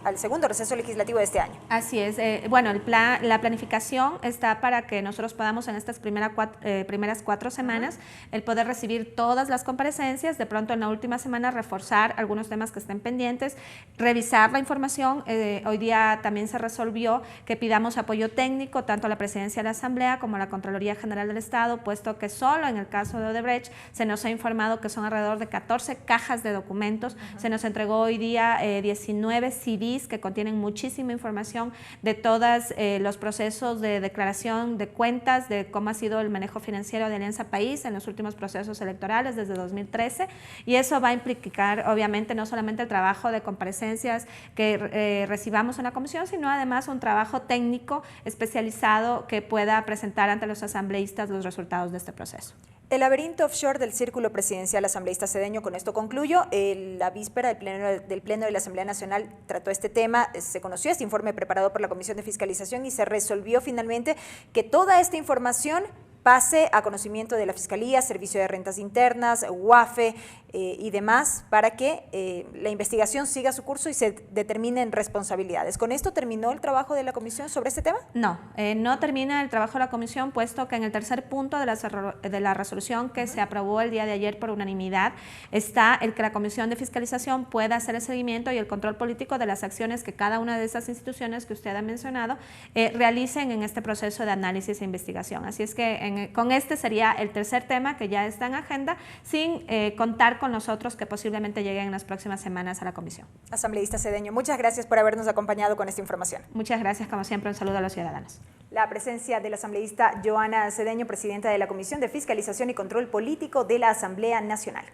al segundo receso legislativo de este año. Así es. Bueno, la planificación está para que nosotros podamos en estas primeras 4 semanas el poder recibir todas las comparecencias, de pronto en la última semana reforzar algunos temas que estén pendientes, revisar la información. Hoy día también se resolvió que pidamos apoyo técnico tanto a la Presidencia de la Asamblea como a la Contraloría General del Estado, puesto que solo en el caso de Odebrecht se nos ha informado que son alrededor de 14 cajas de documentos. Se nos entregó hoy día 19 CDs que contienen muchísima información de todos los procesos de declaración de cuentas, de cómo ha sido el manejo financiero de Alianza País en los últimos procesos electorales desde 2013, y eso va a implicar obviamente no solamente el trabajo de comparecencias que recibamos en la comisión, sino además un trabajo técnico especializado que pueda presentar ante los asambleístas los resultados de este proceso. El laberinto offshore del Círculo Presidencial Asambleísta Cedeño, con esto concluyo. La víspera del Pleno de la Asamblea Nacional trató este tema, se conoció este informe preparado por la Comisión de Fiscalización y se resolvió finalmente que toda esta información pase a conocimiento de la Fiscalía, Servicio de Rentas Internas, UAFE y demás, para que la investigación siga su curso y se determinen responsabilidades. ¿Con esto terminó el trabajo de la comisión sobre este tema? No, no termina el trabajo de la comisión, puesto que en el tercer punto de la resolución que se aprobó el día de ayer por unanimidad está el que la Comisión de Fiscalización pueda hacer el seguimiento y el control político de las acciones que cada una de esas instituciones que usted ha mencionado realicen en este proceso de análisis e investigación. Así es que con este sería el tercer tema que ya está en agenda, sin contar con los otros que posiblemente lleguen en las próximas semanas a la comisión. Asambleísta Cedeño, muchas gracias por habernos acompañado con esta información. Muchas gracias, como siempre, un saludo a los ciudadanos. La presencia de la asambleísta Joana Cedeño, presidenta de la Comisión de Fiscalización y Control Político de la Asamblea Nacional.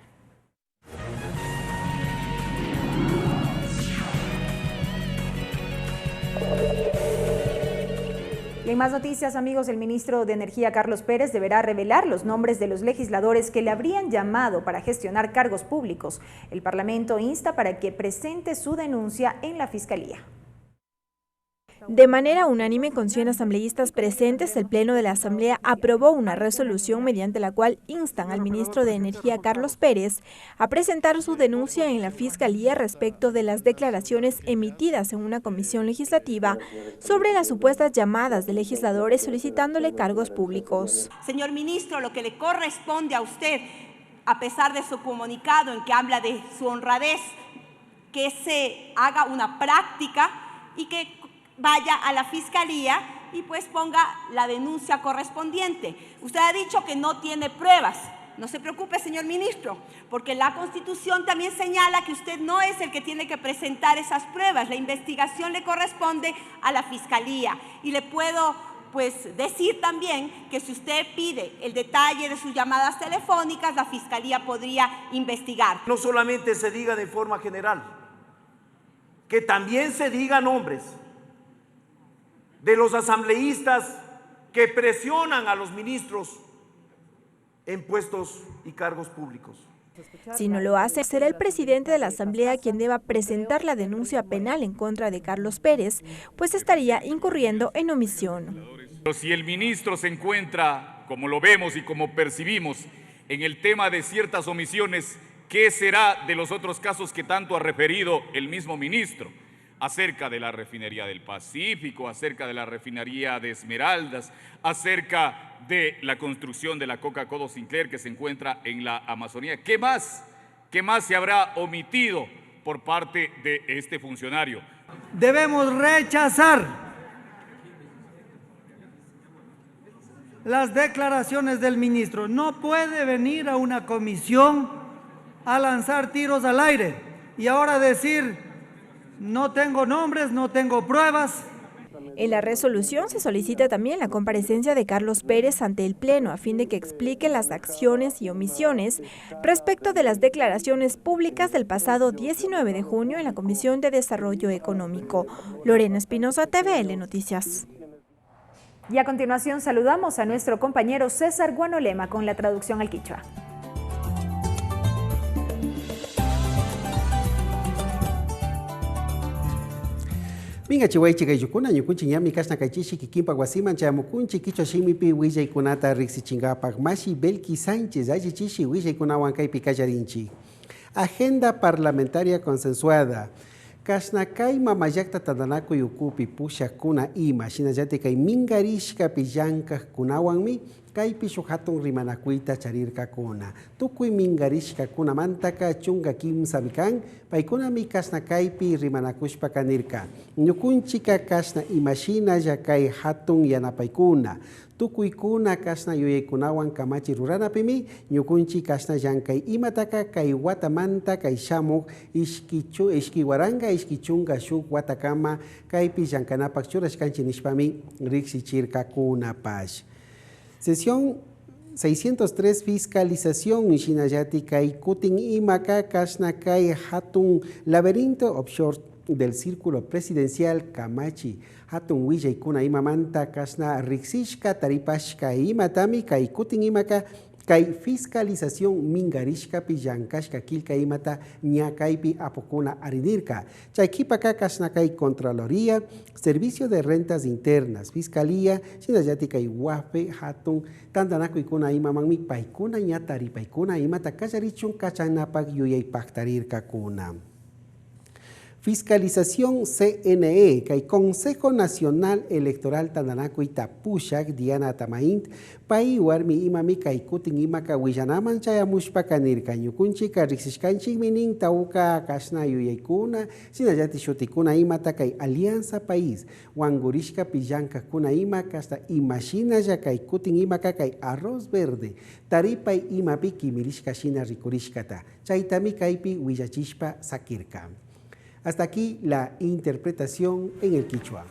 Y en más noticias, amigos, el ministro de Energía, Carlos Pérez, deberá revelar los nombres de los legisladores que le habrían llamado para gestionar cargos públicos. El Parlamento insta para que presente su denuncia en la Fiscalía. De manera unánime, con 100 asambleístas presentes, el Pleno de la Asamblea aprobó una resolución mediante la cual instan al ministro de Energía, Carlos Pérez, a presentar su denuncia en la Fiscalía respecto de las declaraciones emitidas en una comisión legislativa sobre las supuestas llamadas de legisladores solicitándole cargos públicos. Señor ministro, lo que le corresponde a usted, a pesar de su comunicado en que habla de su honradez, que se haga una práctica y que vaya a la Fiscalía y pues ponga la denuncia correspondiente. Usted ha dicho que no tiene pruebas. No se preocupe, señor ministro, porque la Constitución también señala que usted no es el que tiene que presentar esas pruebas. La investigación le corresponde a la Fiscalía. Y le puedo pues decir también que si usted pide el detalle de sus llamadas telefónicas, la Fiscalía podría investigar. No solamente se diga de forma general, que también se digan nombres de los asambleístas que presionan a los ministros en puestos y cargos públicos. Si no lo hace, será el presidente de la Asamblea quien deba presentar la denuncia penal en contra de Carlos Pérez, pues estaría incurriendo en omisión. Pero si el ministro se encuentra, como lo vemos y como percibimos, en el tema de ciertas omisiones, ¿qué será de los otros casos que tanto ha referido el mismo ministro? Acerca de la refinería del Pacífico, acerca de la refinería de Esmeraldas, acerca de la construcción de la Coca-Cola Sinclair que se encuentra en la Amazonía. ¿Qué más se habrá omitido por parte de este funcionario? Debemos rechazar las declaraciones del ministro. No puede venir a una comisión a lanzar tiros al aire y ahora decir: no tengo nombres, no tengo pruebas. En la resolución se solicita también la comparecencia de Carlos Pérez ante el Pleno a fin de que explique las acciones y omisiones respecto de las declaraciones públicas del pasado 19 de junio en la Comisión de Desarrollo Económico. Lorena Espinosa, TVL Noticias. Y a continuación saludamos a nuestro compañero César Guanolema con la traducción al quichua. Minga chihuaychi kayukuna ñukunchi ñami kashna kaychishi kikimpa wasiman chayamukunchi kichwa shimipi willaykunata riqsichinkapak mashi Belki Sánchez allichishi willaykunawan kaypi kallarinchi. Agenda parlamentaria consensuada. Kashna kay mamayakta tandanakuy ukupi pushakuna ima shinallati kay mingarishkapi llank'aqkunawanmi kaypi shuk hatun rimanakuyta charirkakuna. Tukuy mingarishkakunamantaka chunka kimsami kan, paykunami kashna kaypi rimanakushpa kanirka. Ñukunchika kashna imashinalla kay hatun yanapaykuna. Tukuykuna kashna yuyaykunawan kamachi ruranapimi, ñukunchi kashna llankay imataka kay watamanta kay shamuk ishkiwaranga ishkichunga shuk watakama kaypi llankanapak churashkanchi nishpami riqsichirkakunapash. Sesión 603 fiscalización shinallati kay kutin imaka kashna kay hatun laberinto offshore del círculo presidencial kamachi hatun willaykuna imamanta kashna riqsishka taripashka imatami kay kutin imaka kay fiscalización mingarishkapi llankashka kilka imata ñakaypi apukuna arinirka. Chaykipaka kashna kay Contraloría, Servicio de Rentas Internas, Fiscalía, shinallati kay wape hatun tandanakuykuna imamanmi paykuna ñataripaykuna imata kallarichun kachanapak yuyaypaktarirkakuna. Fiscalización CNE, kay Consejo Nacional Electoral Tandanakuyta pushak Diana Atamaint, pay warmi imami kay kutin imaka willanaman chayamushpa kanirka ñukunchika riqsishkanchikmi nin tawka kashna yuyaykuna, shinallati shutikuna imata kay Alianza País, wangurishkapi llank'aqkuna ima hasta imashinalla kay kutin imaka kay Arroz Verde, taripay imapi kimirishka shina rikurishkata, chaytami kaypi willachishpa sakirka. Hasta aquí la interpretación en el quichua.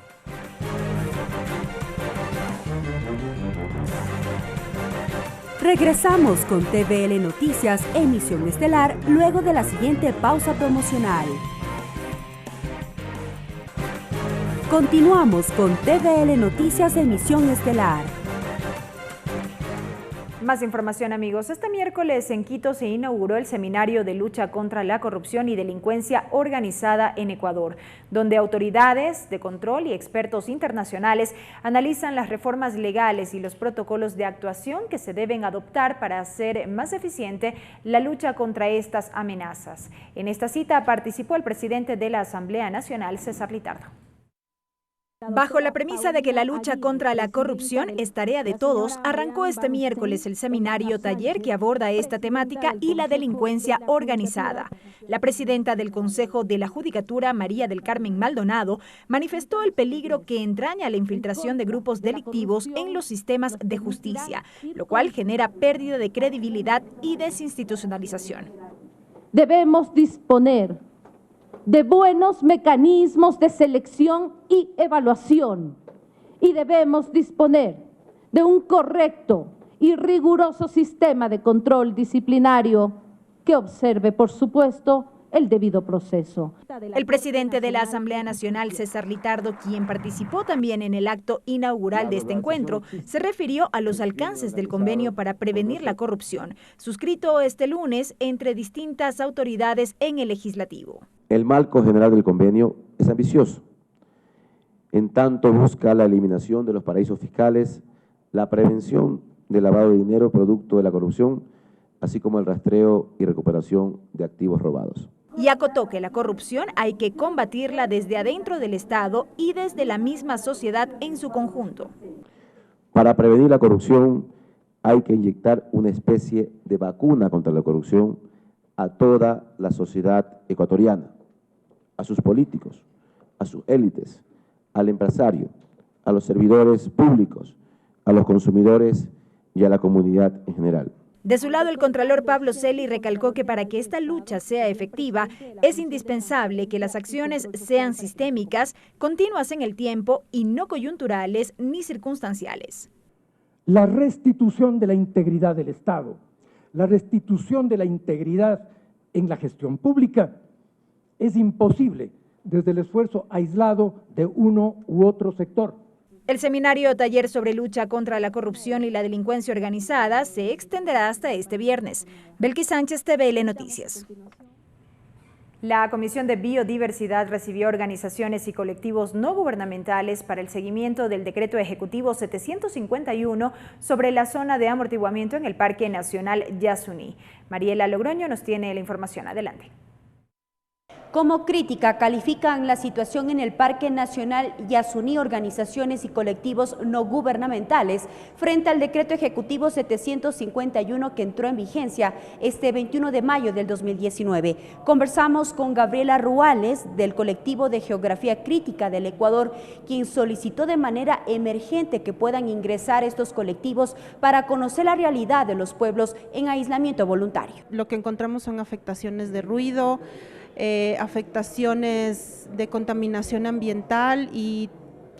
Regresamos con TVL Noticias, emisión estelar, luego de la siguiente pausa promocional. Continuamos con TVL Noticias, emisión estelar. Más información, amigos. Este miércoles en Quito se inauguró el Seminario de Lucha contra la Corrupción y Delincuencia Organizada en Ecuador, donde autoridades de control y expertos internacionales analizan las reformas legales y los protocolos de actuación que se deben adoptar para hacer más eficiente la lucha contra estas amenazas. En esta cita participó el presidente de la Asamblea Nacional, César Litardo. Bajo la premisa de que la lucha contra la corrupción es tarea de todos, arrancó este miércoles el seminario taller que aborda esta temática y la delincuencia organizada. La presidenta del Consejo de la Judicatura, María del Carmen Maldonado, manifestó el peligro que entraña la infiltración de grupos delictivos en los sistemas de justicia, lo cual genera pérdida de credibilidad y desinstitucionalización. Debemos disponer de buenos mecanismos de selección y evaluación y debemos disponer de un correcto y riguroso sistema de control disciplinario que observe, por supuesto, el debido proceso. El presidente de la Asamblea Nacional, César Litardo, quien participó también en el acto inaugural de este encuentro, se refirió a los alcances del convenio para prevenir la corrupción, suscrito este lunes entre distintas autoridades en el legislativo. El marco general del convenio es ambicioso, en tanto busca la eliminación de los paraísos fiscales, la prevención del lavado de dinero producto de la corrupción, así como el rastreo y recuperación de activos robados. Y acotó que la corrupción hay que combatirla desde adentro del Estado y desde la misma sociedad en su conjunto. Para prevenir la corrupción hay que inyectar una especie de vacuna contra la corrupción a toda la sociedad ecuatoriana, a sus políticos, a sus élites, al empresario, a los servidores públicos, a los consumidores y a la comunidad en general. De su lado, el contralor Pablo Celi recalcó que para que esta lucha sea efectiva, es indispensable que las acciones sean sistémicas, continuas en el tiempo y no coyunturales ni circunstanciales. La restitución de la integridad del Estado, la restitución de la integridad en la gestión pública es imposible desde el esfuerzo aislado de uno u otro sector. El seminario taller sobre lucha contra la corrupción y la delincuencia organizada se extenderá hasta este viernes. Belkis Sánchez, TVL Noticias. La Comisión de Biodiversidad recibió organizaciones y colectivos no gubernamentales para el seguimiento del Decreto Ejecutivo 751 sobre la zona de amortiguamiento en el Parque Nacional Yasuní. Mariela Logroño nos tiene la información. Adelante. Como crítica califican la situación en el Parque Nacional Yasuní organizaciones y colectivos no gubernamentales frente al Decreto Ejecutivo 751 que entró en vigencia este 21 de mayo del 2019. Conversamos con Gabriela Ruales del colectivo de Geografía Crítica del Ecuador, quien solicitó de manera emergente que puedan ingresar estos colectivos para conocer la realidad de los pueblos en aislamiento voluntario. Lo que encontramos son afectaciones de ruido, afectaciones de contaminación ambiental y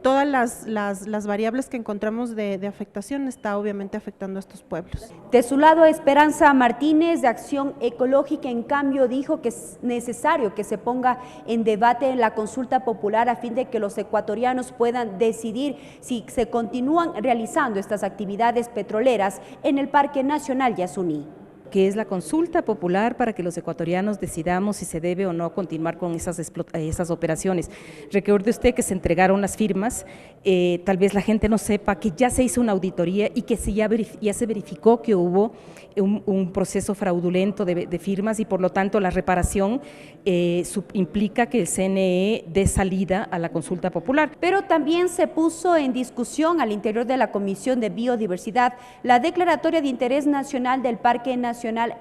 todas las variables que encontramos de afectación está obviamente afectando a estos pueblos. De su lado, Esperanza Martínez de Acción Ecológica, en cambio, dijo que es necesario que se ponga en debate la consulta popular a fin de que los ecuatorianos puedan decidir si se continúan realizando estas actividades petroleras en el Parque Nacional Yasuní. Que es la consulta popular para que los ecuatorianos decidamos si se debe o no continuar con esas operaciones. Recuerde usted que se entregaron las firmas, tal vez la gente no sepa que ya se hizo una auditoría y que ya se verificó que hubo un proceso fraudulento de firmas y por lo tanto la reparación implica que el CNE dé salida a la consulta popular. Pero también se puso en discusión al interior de la Comisión de Biodiversidad la declaratoria de interés nacional del Parque Nacional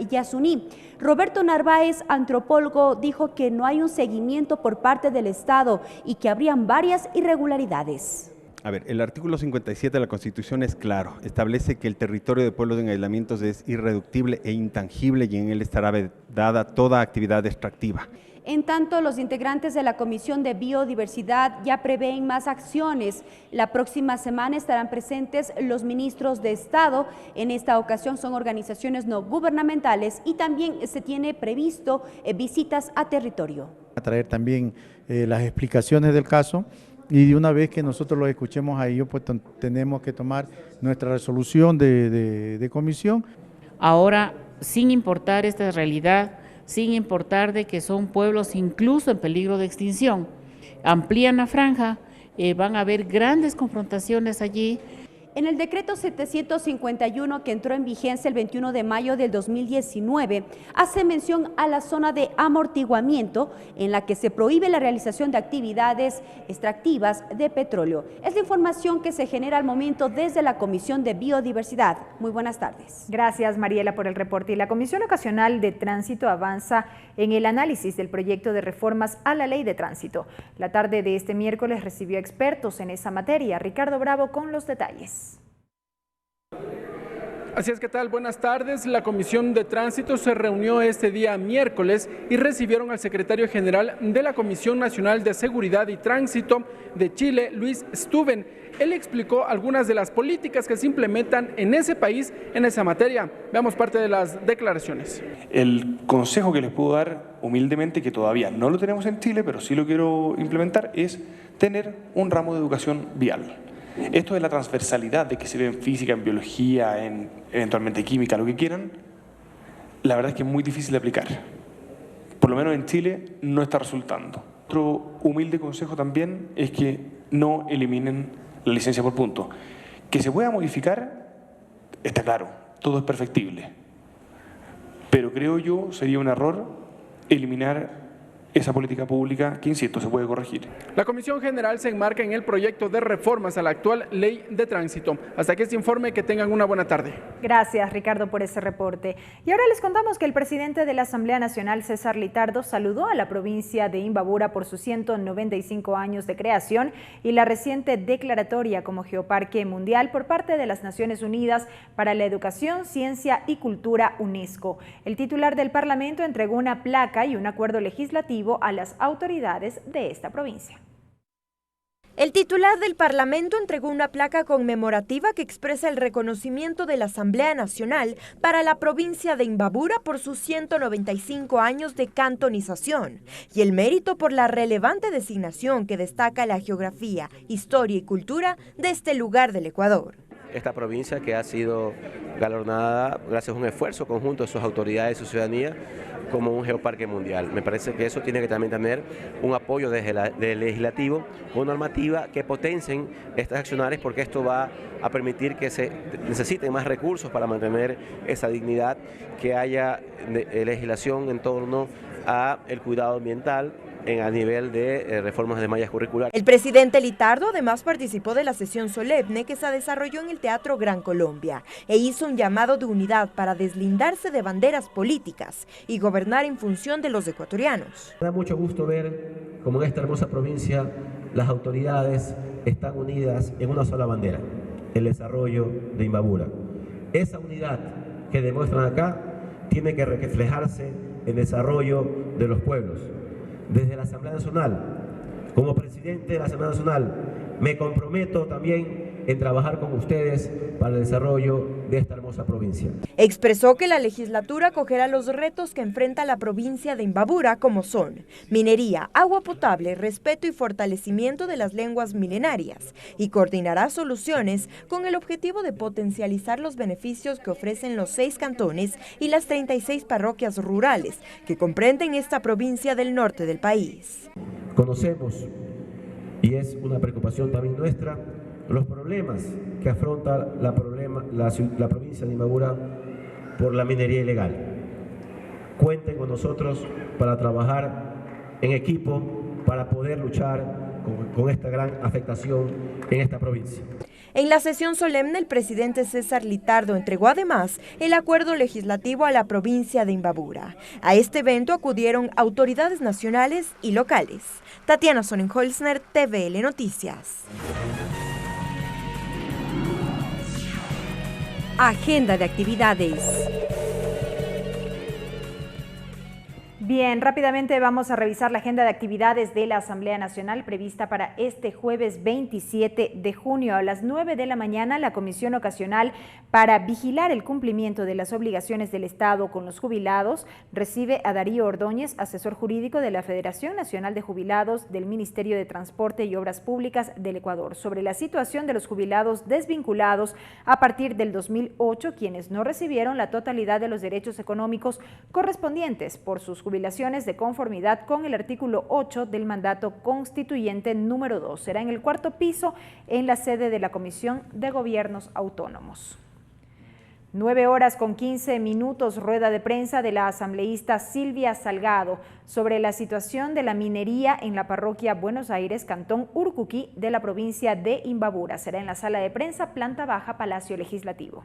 Yasuní. Roberto Narváez, antropólogo, dijo que no hay un seguimiento por parte del Estado y que habrían varias irregularidades. A ver, el artículo 57 de la Constitución es claro, establece que el territorio de pueblos en aislamientos es irreductible e intangible y en él estará vedada toda actividad extractiva. En tanto, los integrantes de la Comisión de Biodiversidad ya prevén más acciones. La próxima semana estarán presentes los ministros de Estado. En esta ocasión son organizaciones no gubernamentales y también se tiene previsto visitas a territorio. A traer también las explicaciones del caso y de una vez que nosotros los escuchemos a ellos, pues tenemos que tomar nuestra resolución de comisión. Ahora, sin importar esta realidad, sin importar de que son pueblos incluso en peligro de extinción, amplían la franja, van a haber grandes confrontaciones allí. En el decreto 751 que entró en vigencia el 21 de mayo del 2019, hace mención a la zona de amortiguamiento en la que se prohíbe la realización de actividades extractivas de petróleo. Es la información que se genera al momento desde la Comisión de Biodiversidad. Muy buenas tardes. Gracias, Mariela, por el reporte. Y la Comisión Ocasional de Tránsito avanza en el análisis del proyecto de reformas a la Ley de Tránsito. La tarde de este miércoles recibió expertos en esa materia. Ricardo Bravo con los detalles. Así es, ¿qué tal? Buenas tardes. La Comisión de Tránsito se reunió este día miércoles y recibieron al secretario general de la Comisión Nacional de Seguridad y Tránsito de Chile, Luis Stuben. Él explicó algunas de las políticas que se implementan en ese país en esa materia. Veamos parte de las declaraciones. El consejo que les puedo dar humildemente, que todavía no lo tenemos en Chile, pero sí lo quiero implementar, es tener un ramo de educación vial. Esto de la transversalidad, de que se ve en física, en biología, en eventualmente química, lo que quieran, la verdad es que es muy difícil de aplicar. Por lo menos en Chile no está resultando. Otro humilde consejo también es que no eliminen la licencia por punto. Que se pueda modificar, está claro, todo es perfectible. Pero creo yo sería un error eliminar esa política pública que, insisto, se puede corregir. La Comisión General se enmarca en el proyecto de reformas a la actual Ley de Tránsito. Hasta aquí este informe, que tengan una buena tarde. Gracias, Ricardo, por ese reporte. Y ahora les contamos que el presidente de la Asamblea Nacional, César Litardo, saludó a la provincia de Imbabura por sus 195 años de creación y la reciente declaratoria como Geoparque Mundial por parte de las Naciones Unidas para la Educación, Ciencia y Cultura, UNESCO. El titular del Parlamento entregó una placa y un acuerdo legislativo a las autoridades de esta provincia. El titular del Parlamento entregó una placa conmemorativa que expresa el reconocimiento de la Asamblea Nacional para la provincia de Imbabura por sus 195 años de cantonización y el mérito por la relevante designación que destaca la geografía, historia y cultura de este lugar del Ecuador. Esta provincia que ha sido galardonada gracias a un esfuerzo conjunto de sus autoridades y su ciudadanía como un geoparque mundial. Me parece que eso tiene que también tener un apoyo del legislativo con normativa que potencien estas acciones, porque esto va a permitir que se necesiten más recursos para mantener esa dignidad, que haya legislación en torno a el cuidado ambiental a nivel de reformas de mallas curriculares. El presidente Litardo además participó de la sesión solemne que se desarrolló en el Teatro Gran Colombia e hizo un llamado de unidad para deslindarse de banderas políticas y gobernar en función de los ecuatorianos. Me da mucho gusto ver cómo en esta hermosa provincia las autoridades están unidas en una sola bandera, el desarrollo de Imbabura. Esa unidad que demuestran acá tiene que reflejarse en el desarrollo de los pueblos. Desde la Asamblea Nacional, como presidente de la Asamblea Nacional, me comprometo también en trabajar con ustedes para el desarrollo de esta hermosa provincia. Expresó que la legislatura acogerá los retos que enfrenta la provincia de Imbabura, como son minería, agua potable, respeto y fortalecimiento de las lenguas milenarias, y coordinará soluciones con el objetivo de potencializar los beneficios que ofrecen los 6 cantones y las 36 parroquias rurales que comprenden esta provincia del norte del país. Conocemos, y es una preocupación también nuestra, los problemas que afronta la provincia de Imbabura por la minería ilegal. Cuenten con nosotros para trabajar en equipo para poder luchar con esta gran afectación en esta provincia. En la sesión solemne, el presidente César Litardo entregó además el acuerdo legislativo a la provincia de Imbabura. A este evento acudieron autoridades nacionales y locales. Tatiana Sonnenholzner, TVL Noticias. Agenda de actividades. Bien, rápidamente vamos a revisar la agenda de actividades de la Asamblea Nacional prevista para este jueves 27 de junio. A las 9 de la mañana, la Comisión Ocasional para vigilar el cumplimiento de las obligaciones del Estado con los jubilados recibe a Darío Ordóñez, asesor jurídico de la Federación Nacional de Jubilados del Ministerio de Transporte y Obras Públicas del Ecuador, sobre la situación de los jubilados desvinculados a partir del 2008, quienes no recibieron la totalidad de los derechos económicos correspondientes por sus jubilaciones de conformidad con el artículo 8 del mandato constituyente número 2. Será en el 4º piso en la sede de la Comisión de Gobiernos Autónomos. 9:15, rueda de prensa de la asambleísta Silvia Salgado sobre la situación de la minería en la parroquia Buenos Aires, cantón Urcuquí de la provincia de Imbabura. Será en la sala de prensa, planta baja, Palacio Legislativo.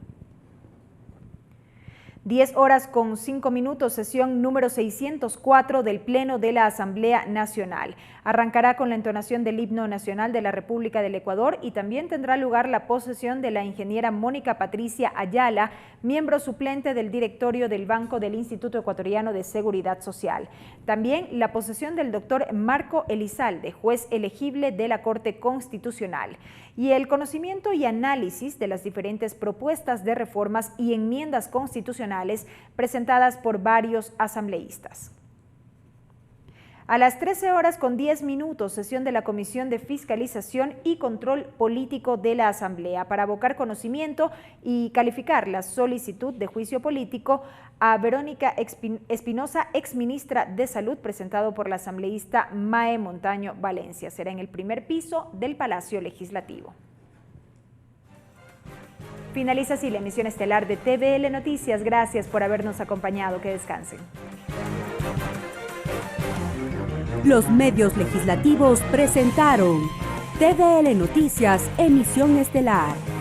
10:05, sesión número 604 del Pleno de la Asamblea Nacional. Arrancará con la entonación del himno nacional de la República del Ecuador y también tendrá lugar la posesión de la ingeniera Mónica Patricia Ayala, miembro suplente del directorio del Banco del Instituto Ecuatoriano de Seguridad Social. También la posesión del doctor Marco Elizalde, juez elegible de la Corte Constitucional, y el conocimiento y análisis de las diferentes propuestas de reformas y enmiendas constitucionales presentadas por varios asambleístas. A las 13:10, sesión de la Comisión de Fiscalización y Control Político de la Asamblea para abocar conocimiento y calificar la solicitud de juicio político a Verónica Espinosa, exministra de Salud, presentado por la asambleísta Mae Montaño Valencia. Será en el 1er piso del Palacio Legislativo. Finaliza así la emisión estelar de TVL Noticias. Gracias por habernos acompañado. Que descansen. Los medios legislativos presentaron TVL Noticias, emisión estelar.